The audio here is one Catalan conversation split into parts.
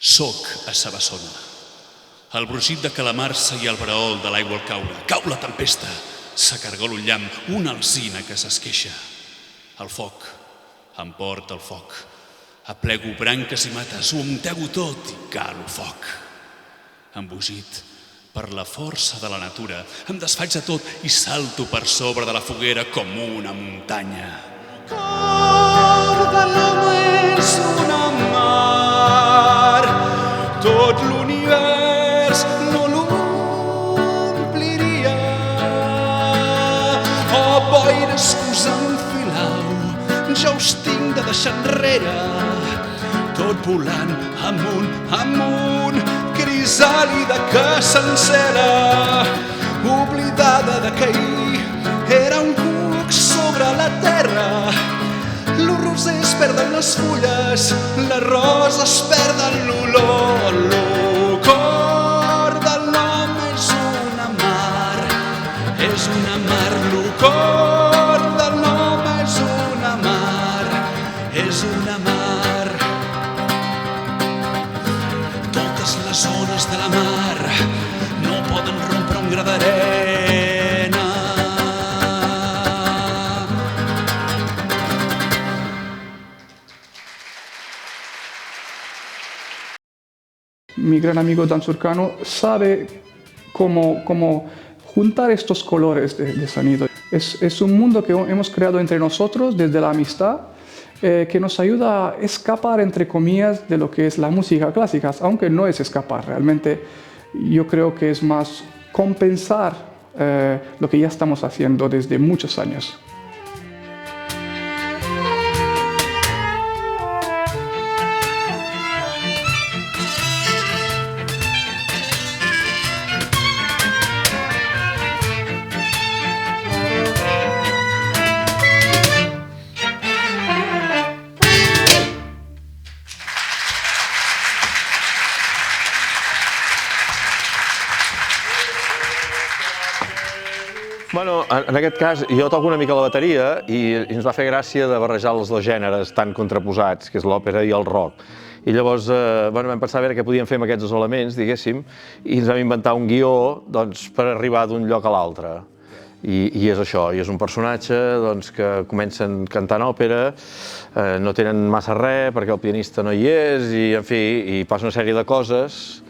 Soc a Sabassona. El brogit de calamarsa i el braol de l'aigua al caure. Cau la tempesta, s'acargola un llamp, una alzina que s'esqueixa. El foc, em porta el foc. Aplego branques i mates, ho amuntego tot i calo foc. Embogit per la força de la natura, em desfaig de tot i salto per sobre de la foguera com una muntanya. Cor de l'home és una mar, tot l'univers no l'ompliria. Oh, boires que us enfilau, ja us tinc de deixar enrere, tot volant amunt, amunt, crisàlida que s'encela, oblidada de que ahir era un cuc sobre la terra. Los rosers perden les fulles, les roses perden l'olor. El cor de l'home és una mar, és una mar. El cor de l'home és una mar, és una mar. Totes les ones de la mar no poden rompre un gra d'arena. Mi gran amigo Dan Surcano sabe cómo juntar estos colores de sonido. Es un mundo que hemos creado entre nosotros desde la amistad, que nos ayuda a escapar, entre comillas, de lo que es la música clásica, aunque no es escapar, realmente yo creo que es más compensar lo que ya estamos haciendo desde muchos años. Bueno, en aquest cas, jo toco una mica la bateria i ens va fer gràcia de barrejar els dos gèneres tan contraposats, que és l'òpera i el rock. I llavors vam pensar a veure què podíem fer amb aquests dos elements, diguéssim, i ens vam inventar un guió per arribar d'un lloc a l'altre. I és això, i és un personatge que comencen cantant òpera, no tenen massa res perquè el pianista no hi és, i en fi, i passa una sèrie de coses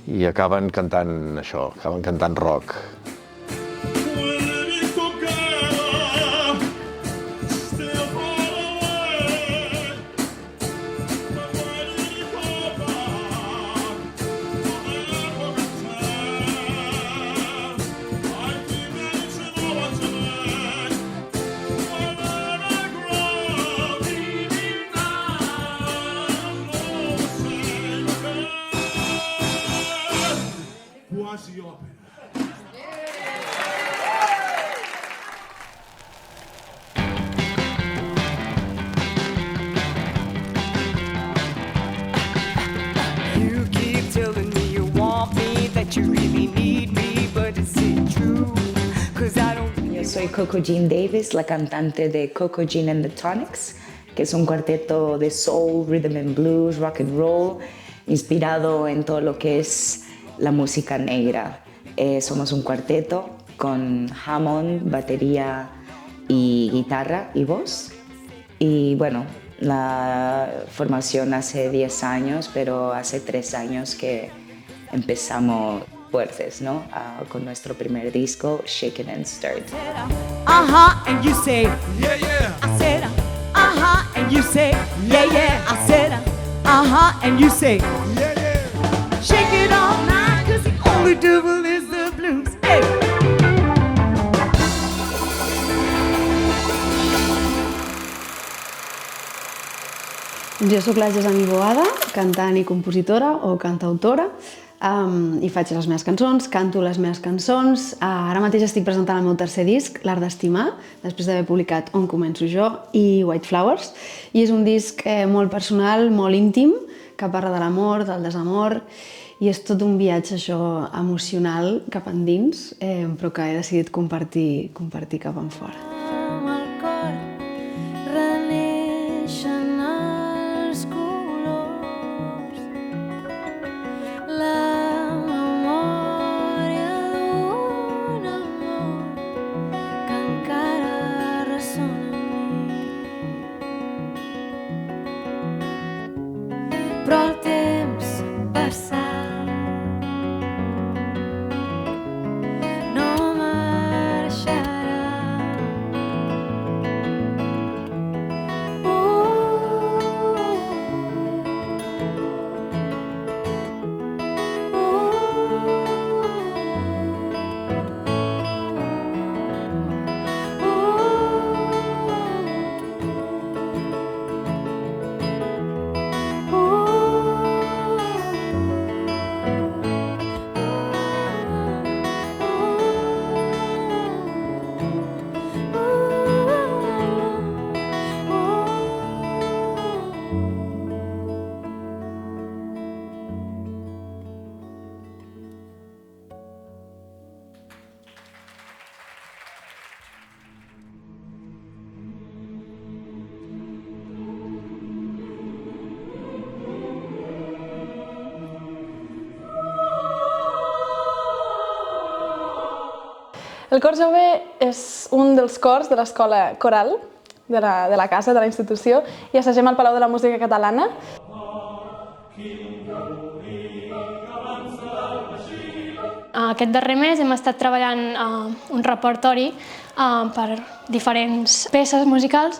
i acaben cantant això, acaben cantant rock. Yo soy Coco Jean Davis, la cantante de Coco Jean and the Tonics, que es un cuarteto de soul, rhythm and blues, rock and roll, inspirado en todo lo que es la música negra. Somos un cuarteto con Hammond, batería y guitarra y voz. Y bueno, la formación hace 10 años, pero hace 3 años que empezamos fuertes, ¿no? Con nuestro primer disco, Shaken and Stirred. And you say, yeah, yeah. I said, and you say, yeah, yeah. I said, and you say, yeah, yeah. Shake it all night, 'cause the only devil is the blues. Hey. Jo sóc la Gesami Boada, cantant i compositora o cantautora, i faig les meves cançons, canto les meves cançons. Ara mateix estic presentant el meu tercer disc, L'Art d'Estimar, després d'haver publicat On començo jo i White Flowers, i és un disc molt personal, molt íntim, que parla de l'amor, del desamor, i és tot un viatge emocional cap endins, però que he decidit compartir cap enfora. El cor jove és un dels cors de l'escola coral de la casa, de la institució, i assagem al Palau de la Música Catalana. Aquest darrer mes hem estat treballant un repertori per diferents peces musicals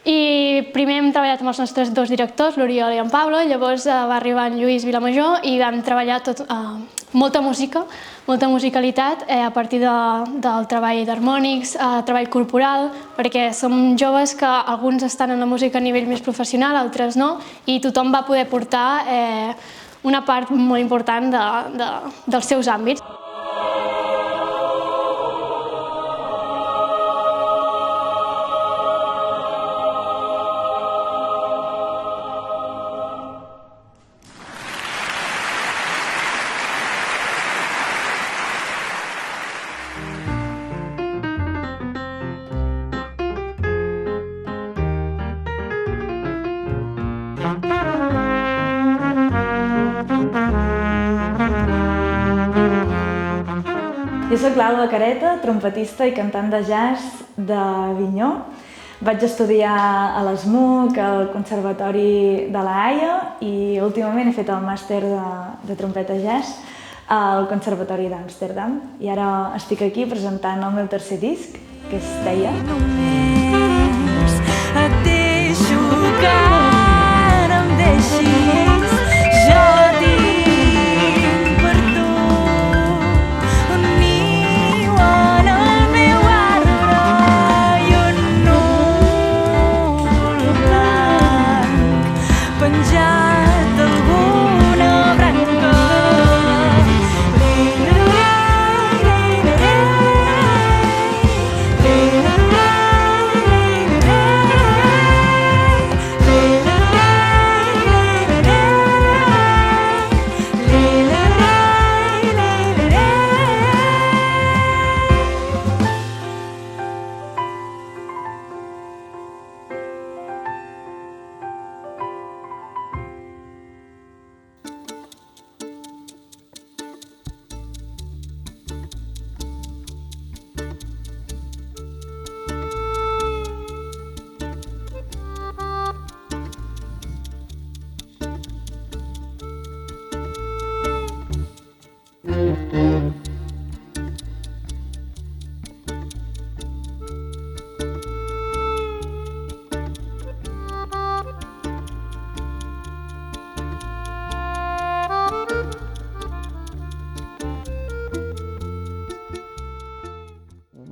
i primer hem treballat amb els nostres dos directors, l'Oriol i en Pablo, i llavors va arribar en Lluís Vilamajor i vam treballar molta música, molta musicalitat a partir del treball d'harmònics, treball corporal, perquè som joves que alguns estan en la música a nivell més professional, altres no, i tothom va poder portar una part molt important dels seus àmbits. Jo soc l'Alba Careta, trompetista i cantant de jazz d'Avinyó. Vaig estudiar a l'ESMUC, al Conservatori de la Haia, i últimament he fet el màster de trompeta jazz al Conservatori d'Amsterdam. I ara estic aquí presentant el meu tercer disc, que es deia Només et deixo que ara em deixis, jo tinc per tu un niu en el meu arbre i un núvol blanc penjat d'alguna branca.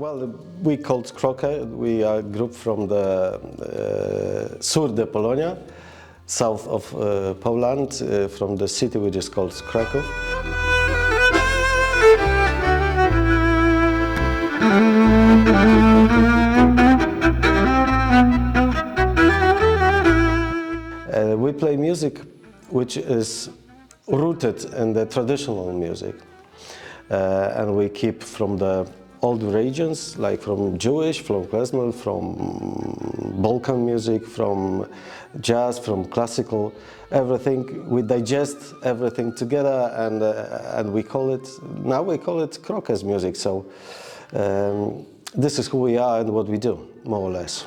Well, we called Kroka. We are a group from the Sur de Polonia, south of Poland, from the city which is called Kraków. We play music which is rooted in the traditional music, and we keep from the old regions, like from Jewish, from klezmer, from Balkan music, from jazz, from classical, everything. We digest everything together, and we call it, now we call it Kroka's music. So this is who we are and what we do, more or less.